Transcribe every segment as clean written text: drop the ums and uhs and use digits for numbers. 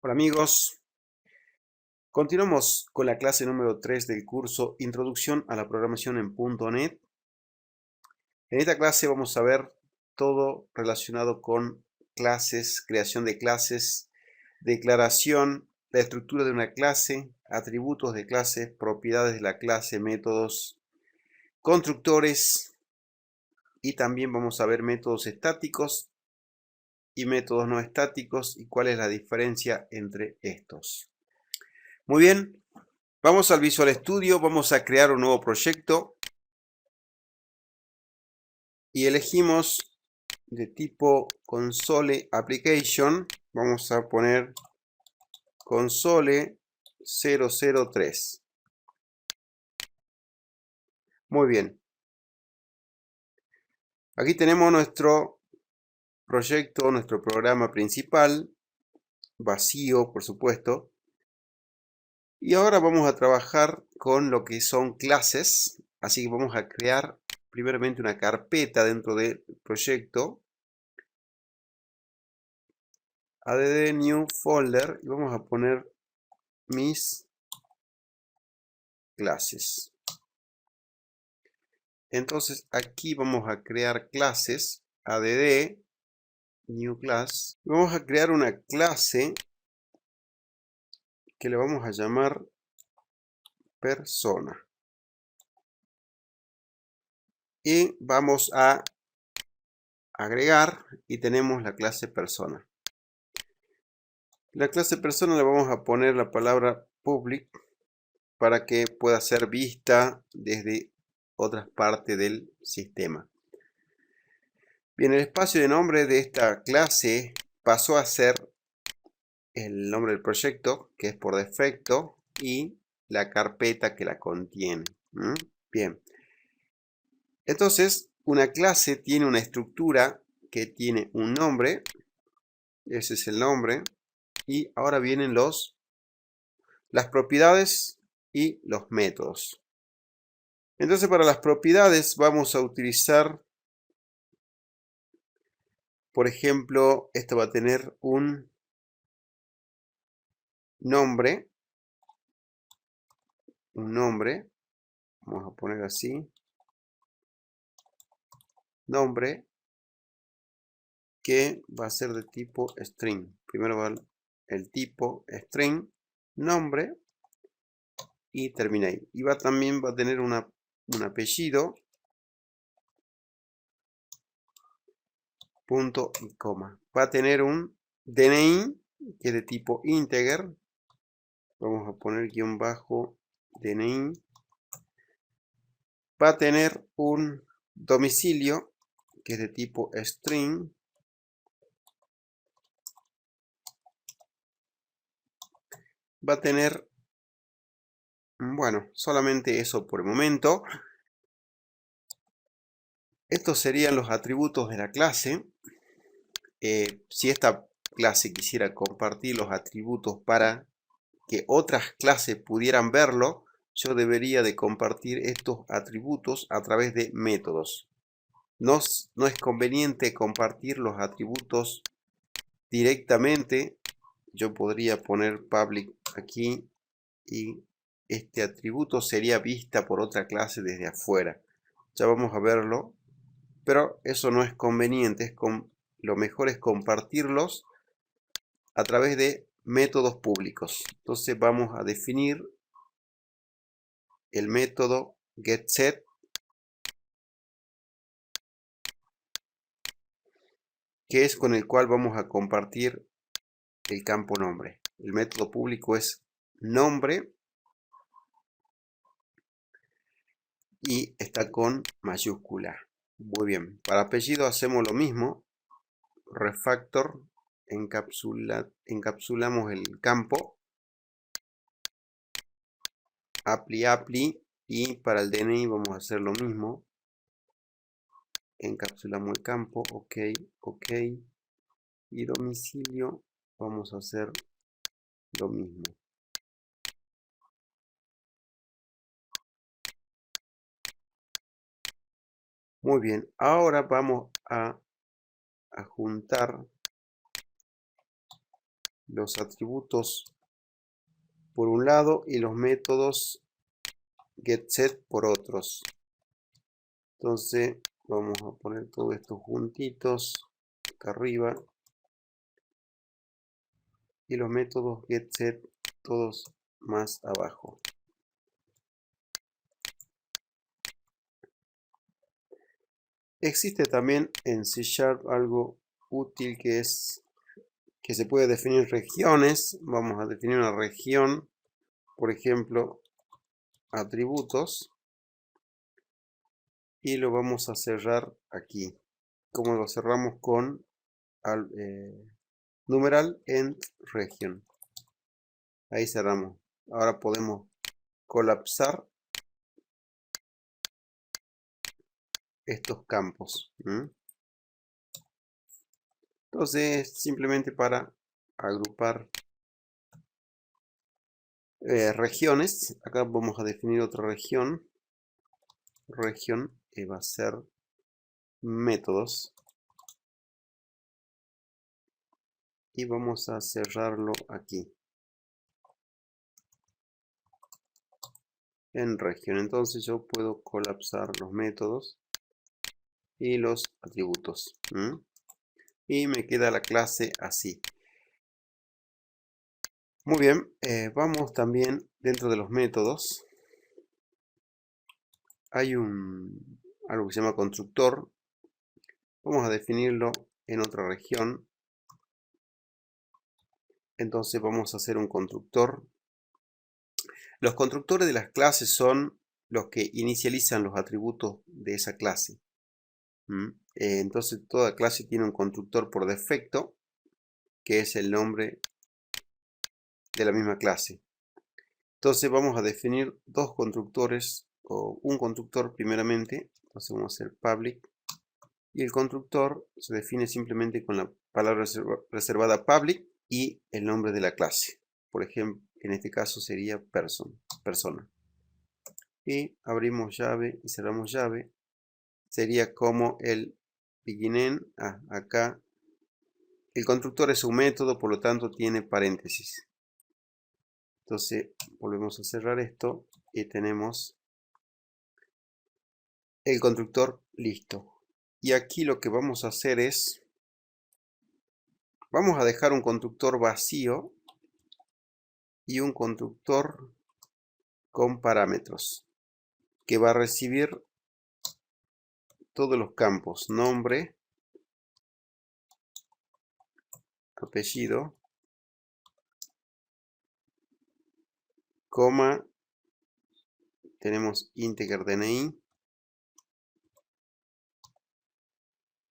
Hola amigos, continuamos con la clase número 3 del curso Introducción a la Programación en .NET. En esta clase vamos a ver todo relacionado con clases, creación de clases, declaración, la estructura de una clase, atributos de clase, propiedades de la clase, métodos, constructores y también vamos a ver métodos estáticos y métodos no estáticos y cuál es la diferencia entre estos. Muy bien. Vamos al Visual Studio, vamos a crear un nuevo proyecto y elegimos de tipo Console Application, vamos a poner Console 003. Muy bien. Aquí tenemos nuestro proyecto, nuestro programa principal, vacío por supuesto. Y ahora vamos a trabajar con lo que son clases, así que vamos a crear primeramente una carpeta dentro del proyecto. Add new folder y vamos a poner mis clases. Entonces aquí vamos a crear clases, add new class. Vamos a crear una clase que le vamos a llamar persona. Y vamos a agregar y tenemos la clase persona. La clase persona le vamos a poner la palabra public para que pueda ser vista desde otras partes del sistema. Bien, el espacio de nombre de esta clase pasó a ser el nombre del proyecto, que es por defecto, y la carpeta que la contiene. Bien, entonces una clase tiene una estructura que tiene un nombre, ese es el nombre, y ahora vienen las propiedades y los métodos. Entonces para las propiedades vamos a utilizar, por ejemplo, esto va a tener un nombre, vamos a poner así, nombre, que va a ser de tipo string. Primero va el tipo string, nombre, y termina ahí. Y también va a tener un apellido, punto y coma. Va a tener un DNI, que es de tipo integer. Vamos a poner guión bajo DNI. Va a tener un domicilio, que es de tipo string. Va a tener, bueno, solamente eso por el momento. Estos serían los atributos de la clase. Si esta clase quisiera compartir los atributos para que otras clases pudieran verlo, yo debería de compartir estos atributos a través de métodos. No es conveniente compartir los atributos directamente. Yo podría poner public aquí y este atributo sería vista por otra clase desde afuera. Ya vamos a verlo, pero eso no es conveniente. Lo mejor es compartirlos a través de métodos públicos. Entonces vamos a definir el método getSet, que es con el cual vamos a compartir el campo nombre. El método público es nombre y está con mayúscula. Muy bien. Para apellido hacemos lo mismo. Refactor, encapsulamos el campo. Apply, y para el DNI vamos a hacer lo mismo. Encapsulamos el campo, ok. Y domicilio vamos a hacer lo mismo. Muy bien, ahora vamos a juntar los atributos por un lado y los métodos getSet por otros. Entonces vamos a poner todo esto juntitos acá arriba y los métodos getSet todos más abajo. Existe también en C# algo útil que es que se puede definir regiones. Vamos a definir una región, por ejemplo, atributos, y lo vamos a cerrar aquí. Como lo cerramos con numeral end region. Ahí cerramos. Ahora podemos colapsar estos campos. Entonces, simplemente para agrupar regiones, acá vamos a definir otra región. Región va a ser métodos. Y vamos a cerrarlo aquí. En región. Entonces yo puedo colapsar los métodos y los atributos. Y me queda la clase así. Muy bien, vamos también dentro de los métodos. Hay algo que se llama constructor. Vamos a definirlo en otra región. Entonces vamos a hacer un constructor. Los constructores de las clases son los que inicializan los atributos de esa clase. Entonces toda clase tiene un constructor por defecto, que es el nombre de la misma clase. Entonces vamos a definir dos constructores, o un constructor primeramente. Entonces vamos a hacer public, y el constructor se define simplemente con la palabra reservada public y el nombre de la clase. Por ejemplo, en este caso sería persona. Y abrimos llave y cerramos llave. Sería como el beginning. Acá el constructor es un método, por lo tanto tiene paréntesis. Entonces volvemos a cerrar esto y tenemos el constructor listo. Y aquí lo que vamos a hacer es, vamos a dejar un constructor vacío y un constructor con parámetros que va a recibir todos los campos: nombre, apellido, coma, tenemos integer DNI,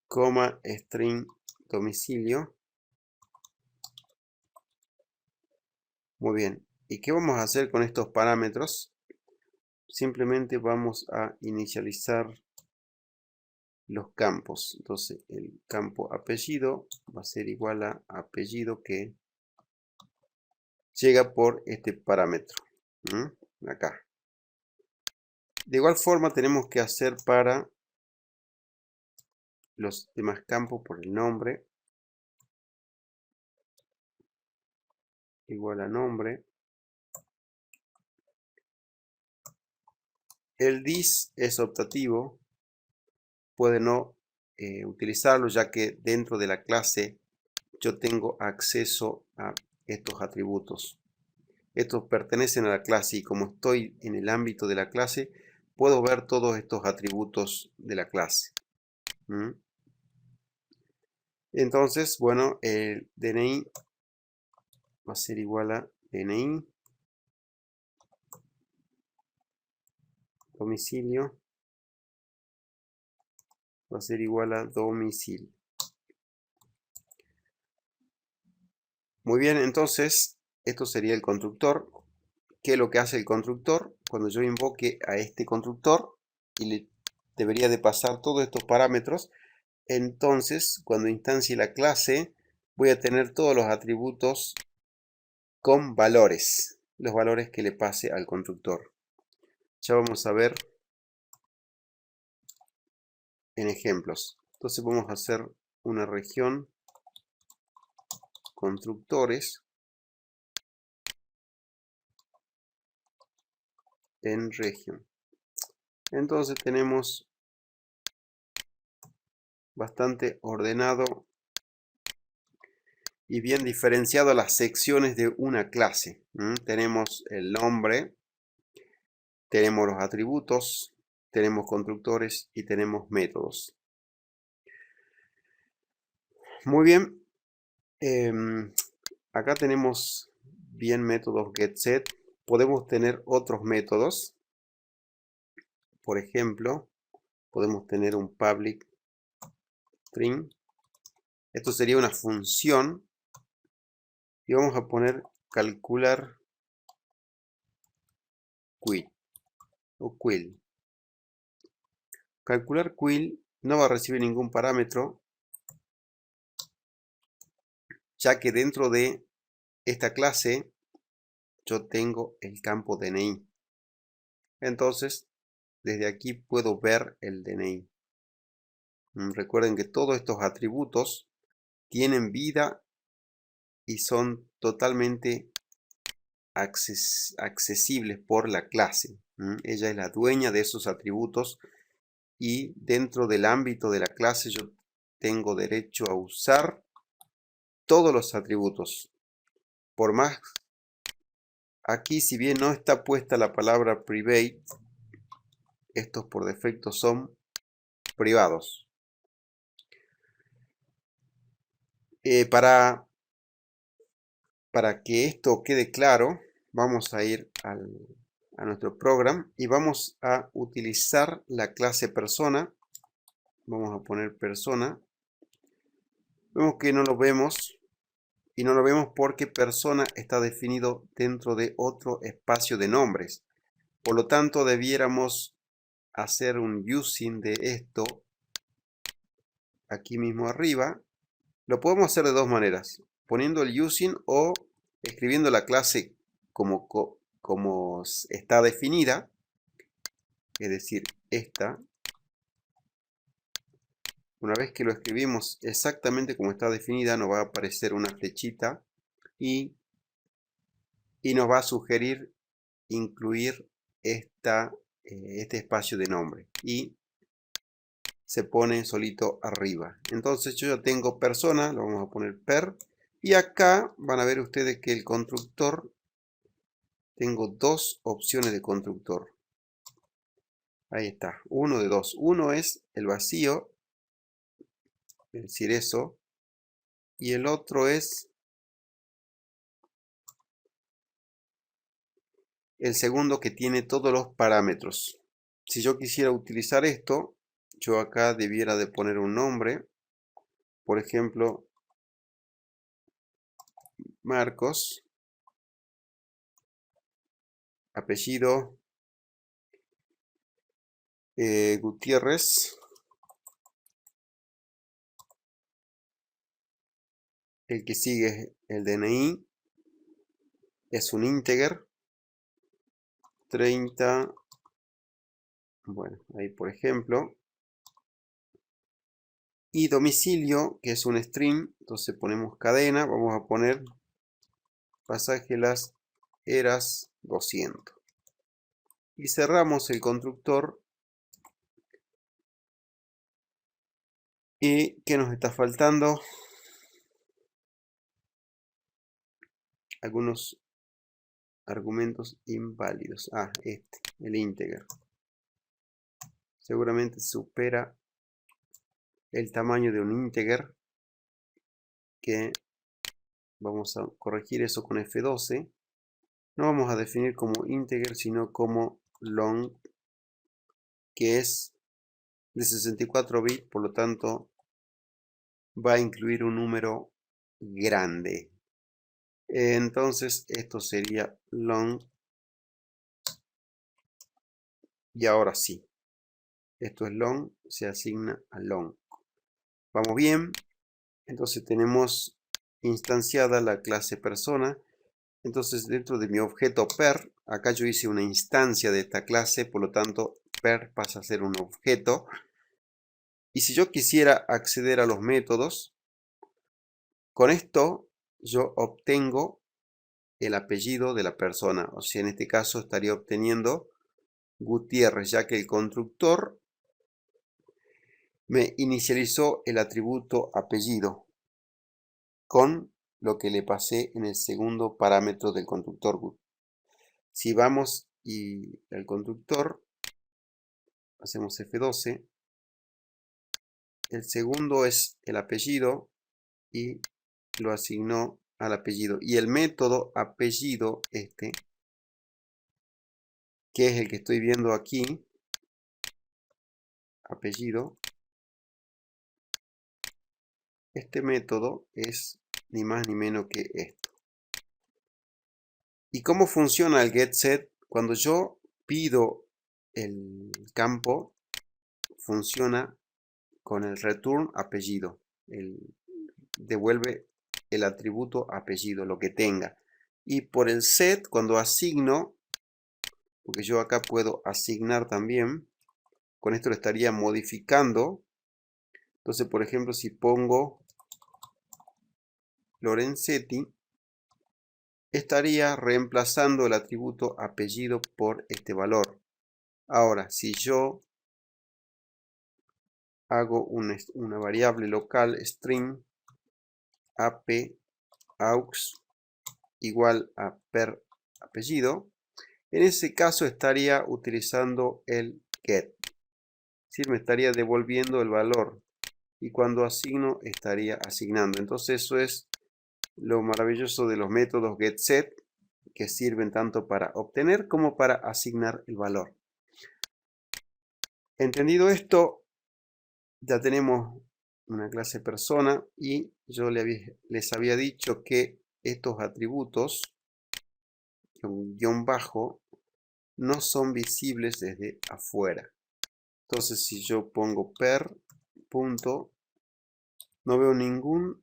coma, string domicilio. Muy bien, ¿y qué vamos a hacer con estos parámetros? Simplemente vamos a inicializar los campos. Entonces el campo apellido va a ser igual a apellido que llega por este parámetro. Acá. De igual forma tenemos que hacer para los demás campos por el nombre. Igual a nombre. El this es optativo. Puede no utilizarlo, ya que dentro de la clase yo tengo acceso a estos atributos. Estos pertenecen a la clase y como estoy en el ámbito de la clase, puedo ver todos estos atributos de la clase. Entonces, bueno, el DNI va a ser igual a DNI. Domicilio va a ser igual a domicilio. Muy bien, entonces esto sería el constructor. ¿Qué es lo que hace el constructor? Cuando yo invoque a este constructor y le debería de pasar todos estos parámetros, entonces cuando instancie la clase voy a tener todos los atributos con valores, los valores que le pase al constructor. Ya vamos a ver en ejemplos. Entonces vamos a hacer una región constructores. en región. Entonces tenemos bastante ordenado y bien diferenciado las secciones de una clase. Tenemos el nombre, tenemos los atributos, tenemos constructores y tenemos métodos. Muy bien. Acá tenemos bien métodos getSet. Podemos tener otros métodos. Por ejemplo, podemos tener un public string. Esto sería una función. Y vamos a poner calcular quit o quil. Calcular quil no va a recibir ningún parámetro, ya que dentro de esta clase yo tengo el campo DNI. Entonces, desde aquí puedo ver el DNI. Recuerden que todos estos atributos tienen vida y son totalmente accesibles por la clase. Ella es la dueña de esos atributos y dentro del ámbito de la clase yo tengo derecho a usar todos los atributos. Por más, aquí si bien no está puesta la palabra private, estos por defecto son privados. Para que esto quede claro, vamos a ir a nuestro programa y vamos a utilizar la clase persona. Vamos a poner persona. Vemos que no lo vemos y no lo vemos porque persona está definido dentro de otro espacio de nombres. Por lo tanto, debiéramos hacer un using de esto aquí mismo arriba. Lo podemos hacer de dos maneras, poniendo el using o escribiendo la clase como está definida, es decir, esta. Una vez que lo escribimos exactamente como está definida, nos va a aparecer una flechita y nos va a sugerir incluir este espacio de nombre y se pone solito arriba. Entonces yo ya tengo persona, lo vamos a poner per, y acá van a ver ustedes que el constructor, tengo dos opciones de constructor. Ahí está, uno de dos. Uno es el vacío, es decir eso, y el otro es el segundo que tiene todos los parámetros. Si yo quisiera utilizar esto, yo acá debiera de poner un nombre, por ejemplo, Marcos, apellido Gutiérrez, el que sigue es el DNI, es un integer, 30, bueno, ahí por ejemplo, y domicilio, que es un string, entonces ponemos cadena, vamos a poner pasaje Las Heras 200. Y cerramos el constructor. ¿Y qué nos está faltando? Algunos argumentos inválidos. El integer. Seguramente supera el tamaño de un integer, que vamos a corregir eso con F12. No vamos a definir como integer, sino como long, que es de 64 bits, por lo tanto va a incluir un número grande. Entonces esto sería long, y ahora sí, esto es long, se asigna a long. Vamos bien. Entonces tenemos instanciada la clase persona. Entonces dentro de mi objeto per, acá yo hice una instancia de esta clase, por lo tanto per pasa a ser un objeto. Y si yo quisiera acceder a los métodos, con esto yo obtengo el apellido de la persona. O sea, en este caso estaría obteniendo Gutiérrez, ya que el constructor me inicializó el atributo apellido con lo que le pasé en el segundo parámetro del constructor. Si vamos y el constructor, hacemos F12, el segundo es el apellido y lo asignó al apellido. Y el método apellido, que es el que estoy viendo aquí, apellido, este método es ni más ni menos que esto. ¿Y cómo funciona el getSet? Cuando yo pido el campo, funciona con el return apellido. Devuelve el atributo apellido, lo que tenga. Y por el set, cuando asigno, porque yo acá puedo asignar también, con esto lo estaría modificando. Entonces, por ejemplo, si pongo Lorenzetti, estaría reemplazando el atributo apellido por este valor. Ahora, si yo hago una variable local string ap aux igual a per apellido, en ese caso estaría utilizando el get. Es decir, me estaría devolviendo el valor y cuando asigno estaría asignando. Entonces eso es lo maravilloso de los métodos getSet, que sirven tanto para obtener como para asignar el valor. Entendido esto, ya tenemos una clase persona y yo les había dicho que estos atributos, un guión bajo, no son visibles desde afuera. Entonces si yo pongo per punto, no veo ninguna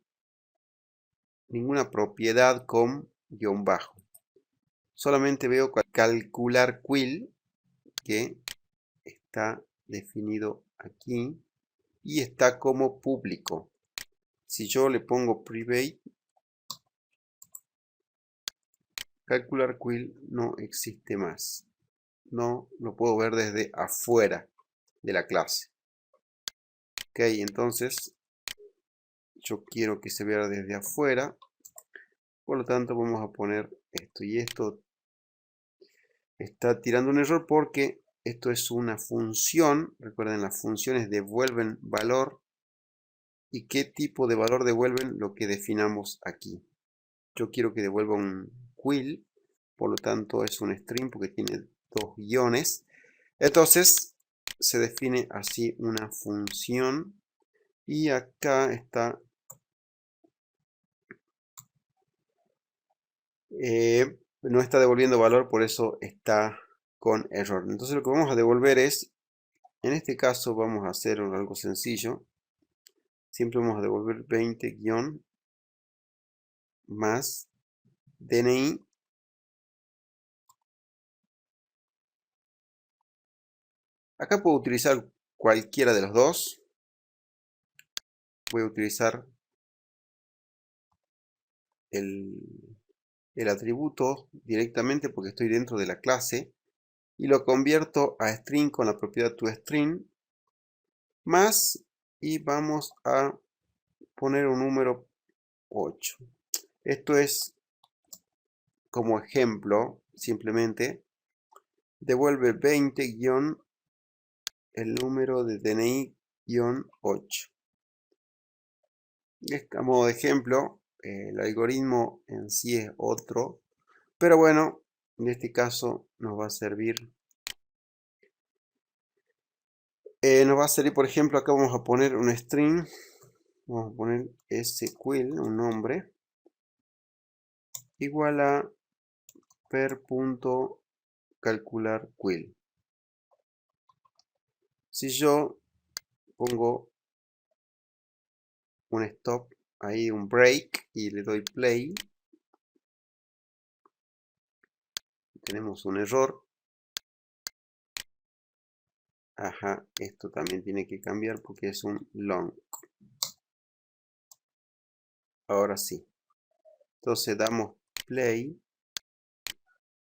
propiedad con guión bajo. Solamente veo calcular quill, que está definido aquí y está como público. Si yo le pongo private, calcular quill no existe más. No lo puedo ver desde afuera de la clase. Ok, entonces yo quiero que se vea desde afuera. Por lo tanto vamos a poner esto. Y esto está tirando un error porque esto es una función. Recuerden, las funciones devuelven valor. ¿Y qué tipo de valor devuelven? Lo que definamos aquí. Yo quiero que devuelva un quill. Por lo tanto es un string porque tiene dos guiones. Entonces se define así una función. Y acá está no está devolviendo valor, por eso está con error. Entonces lo que vamos a devolver es, en este caso vamos a hacer algo sencillo. Siempre vamos a devolver 20 guión más DNI. Acá puedo utilizar cualquiera de los dos. Voy a utilizar el atributo directamente porque estoy dentro de la clase. Y lo convierto a string con la propiedad toString. Más, y vamos a poner un número 8. Esto es como ejemplo, simplemente devuelve 20 guión el número de DNI guión 8. Es a modo de ejemplo, el algoritmo en sí es otro, pero bueno, en este caso nos va a servir. Por ejemplo, acá vamos a poner un string, vamos a poner squill, un nombre, igual a per.calcular quill. Si yo pongo un stop, ahí un break y le doy play, tenemos un error. Ajá, esto también tiene que cambiar porque es un long. Ahora sí. Entonces damos play.